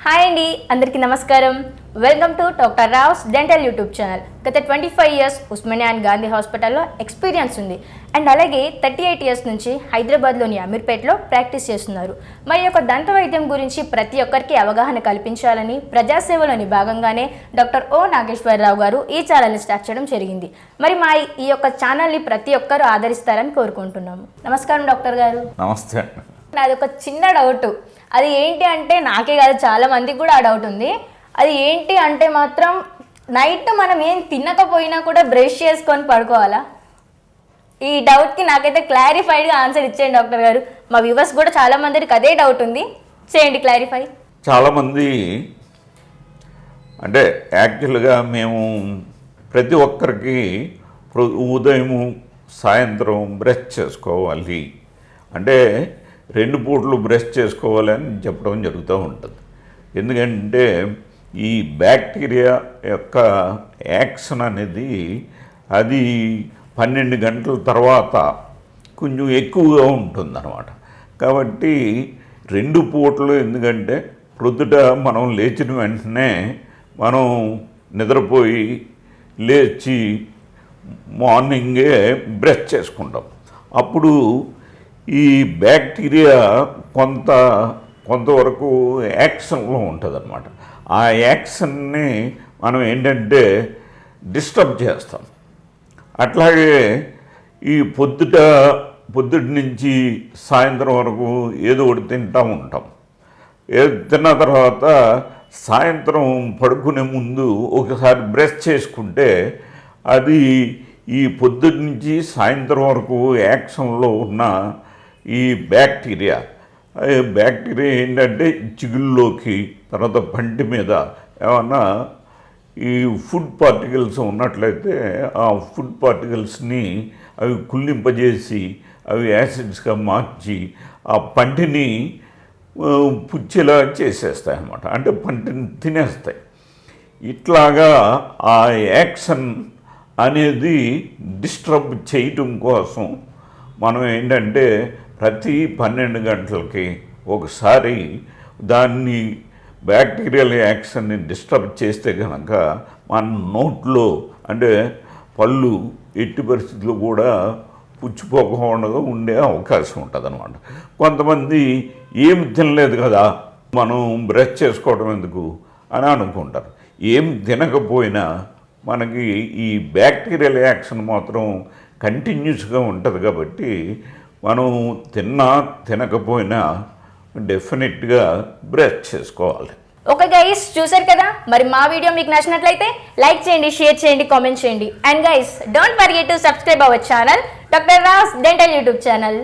Hi అండి, అందరికీ నమస్కారం. Welcome to doctor Rao's dental YouTube channel. గత 25 ఇయర్స్ ఉస్మానియా అండ్ గాంధీ హాస్పిటల్లో ఎక్స్పీరియన్స్ ఉంది. అండ్ అలాగే 38 ఇయర్స్ నుంచి హైదరాబాద్లోని అమీర్పేటలో ప్రాక్టీస్ చేస్తున్నారు. మరి యొక్క దంత వైద్యం గురించి ప్రతి ఒక్కరికి అవగాహన కల్పించాలని ప్రజాసేవలోని భాగంగానే డాక్టర్ ఓ నాగేశ్వరరావు గారు ఈ ఛానల్ని స్టార్ట్ చేయడం జరిగింది. మరి మా ఈ యొక్క ఛానల్ని ప్రతి ఒక్కరూ ఆదరిస్తారని కోరుకుంటున్నాము. నమస్కారం డాక్టర్ గారు. నమస్తే. నాది ఒక చిన్న డౌట్. అది ఏంటి అంటే నాకే కాదు, చాలా మందికి కూడా ఆ డౌట్ ఉంది. అది ఏంటి అంటే మాత్రం నైట్ మనం ఏం తినకపోయినా కూడా బ్రష్ చేసుకొని పడుకోవాలా? ఈ డౌట్కి నాకైతే క్లారిఫైడ్గా ఆన్సర్ ఇచ్చేయండి డాక్టర్ గారు. మా వ్యూవర్స్ కూడా చాలా మందికి అదే డౌట్ ఉంది, చేయండి క్లారిఫై. చాలామంది అంటే యాక్చువల్గా మేము ప్రతి ఒక్కరికి ఉదయము సాయంత్రం బ్రష్ చేసుకోవాలి అంటే 2 పూటలు బ్రష్ చేసుకోవాలని చెప్పడం జరుగుతూ ఉంటుంది. ఎందుకంటే ఈ బ్యాక్టీరియా యొక్క యాక్షన్ అనేది అది 12 గంటల తర్వాత కొంచెం ఎక్కువగా ఉంటుందన్నమాట. కాబట్టి 2 పూటలు, ఎందుకంటే ప్రొద్దుట మనం లేచిన వెంటనే మనం నిద్రపోయి లేచి మార్నింగే బ్రష్ చేసుకుంటాం. అప్పుడు ఈ బ్యాక్టీరియా కొంతవరకు యాక్షన్లో ఉంటుంది. ఆ యాక్షన్ని మనం ఏంటంటే డిస్టర్బ్ చేస్తాం. అట్లాగే ఈ పొద్దుటి నుంచి సాయంత్రం వరకు ఏదో ఒకటి తింటూ ఉంటాం. తిన్న తర్వాత సాయంత్రం పడుకునే ముందు ఒకసారి బ్రష్ చేసుకుంటే అది ఈ పొద్దుటి నుంచి సాయంత్రం వరకు యాక్షన్లో ఉన్న ఈ బ్యాక్టీరియా ఏంటంటే చిగుళ్ళలోకి, తర్వాత పంటి మీద ఏమన్నా ఈ ఫుడ్ పార్టికల్స్ ఉన్నట్లయితే ఆ ఫుడ్ పార్టికల్స్ని అవి కుళ్ళింపజేసి అవి యాసిడ్స్గా మార్చి ఆ పంటిని పుచ్చేలా చేసేస్తాయి అన్నమాట. అంటే పంటిని తినేస్తాయి. ఇట్లాగా ఆ యాక్షన్ అనేది డిస్టర్బ్ చేయటం కోసం మనం ఏంటంటే ప్రతి 12 గంటలకి ఒకసారి దాన్ని బ్యాక్టీరియల్ యాక్షన్ని డిస్టర్బ్ చేస్తే కనుక మన నోట్లో అంటే పళ్ళు ఎట్టి పరిస్థితుల్లో కూడా పుచ్చిపోకుండా ఉండే అవకాశం ఉంటుంది అన్నమాట. కొంతమంది ఏమి తినలేదు కదా మనం బ్రష్ చేసుకోవడం ఎందుకు అని అనుకుంటారు. ఏం తినకపోయినా మనకి ఈ బ్యాక్టీరియల్ యాక్షన్ మాత్రం కంటిన్యూస్గా ఉంటుంది. కాబట్టి మనం తినకపోయినా డెఫినెట్గా బ్రష్ చేసుకోవాలి. ఓకే గైస్, చూసారు కదా. మరి మా వీడియో మీకు నచ్చినట్లయితే లైక్ చేయండి, షేర్ చేయండి, కామెంట్ చేయండి. And guys, don't forget to subscribe our channel doctor Rao's dental YouTube channel.